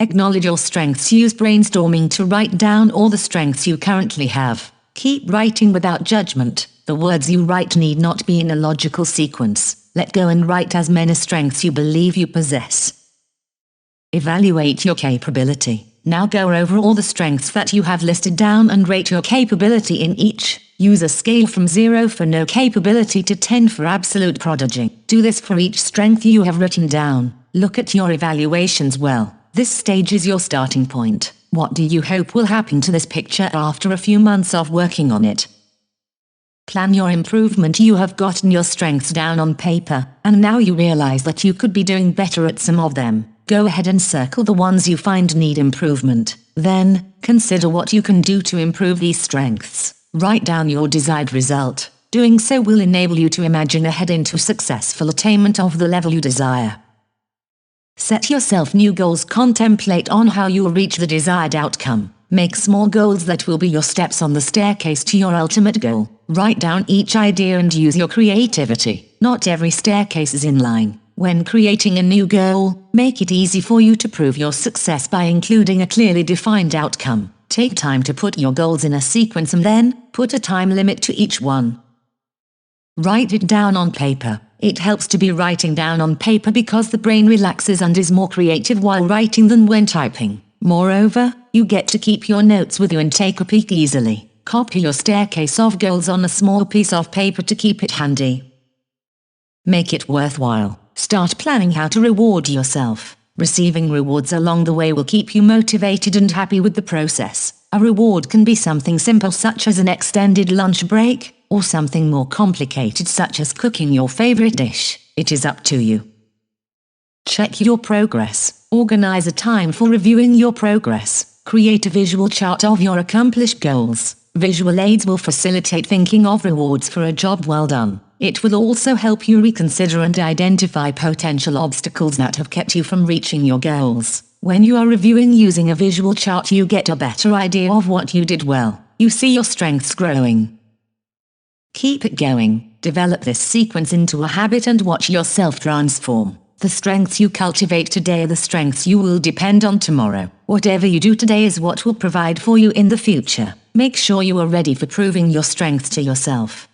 Acknowledge your strengths. Use brainstorming to write down all the strengths you currently have. Keep writing without judgment. The words you write need not be in a logical sequence. Let go and write as many strengths you believe you possess. Evaluate your capability. Now go over all the strengths that you have listed down and rate your capability in each. Use a scale from 0 for no capability to 10 for absolute prodigy. Do this for each strength you have written down. Look at your evaluations well. This stage is your starting point. What do you hope will happen to this picture after a few months of working on it? Plan your improvement. You have gotten your strengths down on paper, and now you realize that you could be doing better at some of them. Go ahead and circle the ones you find need improvement. Then, consider what you can do to improve these strengths. Write down your desired result. Doing so will enable you to imagine ahead into successful attainment of the level you desire. Set yourself new goals. Contemplate on how you will reach the desired outcome. Make small goals that will be your steps on the staircase to your ultimate goal. Write down each idea and use your creativity. Not every staircase is in line. When creating a new goal, make it easy for you to prove your success by including a clearly defined outcome. Take time to put your goals in a sequence and then put a time limit to each one. Write it down on paper. It helps to be writing down on paper because the brain relaxes and is more creative while writing than when typing. Moreover, you get to keep your notes with you and take a peek easily. Copy your staircase of goals on a small piece of paper to keep it handy. Make it worthwhile. Start planning how to reward yourself. Receiving rewards along the way will keep you motivated and happy with the process. A reward can be something simple such as an extended lunch break, or something more complicated such as cooking your favorite dish. It is up to you. Check your progress. Organize a time for reviewing your progress. Create a visual chart of your accomplished goals. Visual aids will facilitate thinking of rewards for a job well done. It will also help you reconsider and identify potential obstacles that have kept you from reaching your goals. When you are reviewing using a visual chart, you get a better idea of what you did well. You see your strengths growing. Keep it going. Develop this sequence into a habit and watch yourself transform. The strengths you cultivate today are the strengths you will depend on tomorrow. Whatever you do today is what will provide for you in the future. Make sure you are ready for proving your strengths to yourself.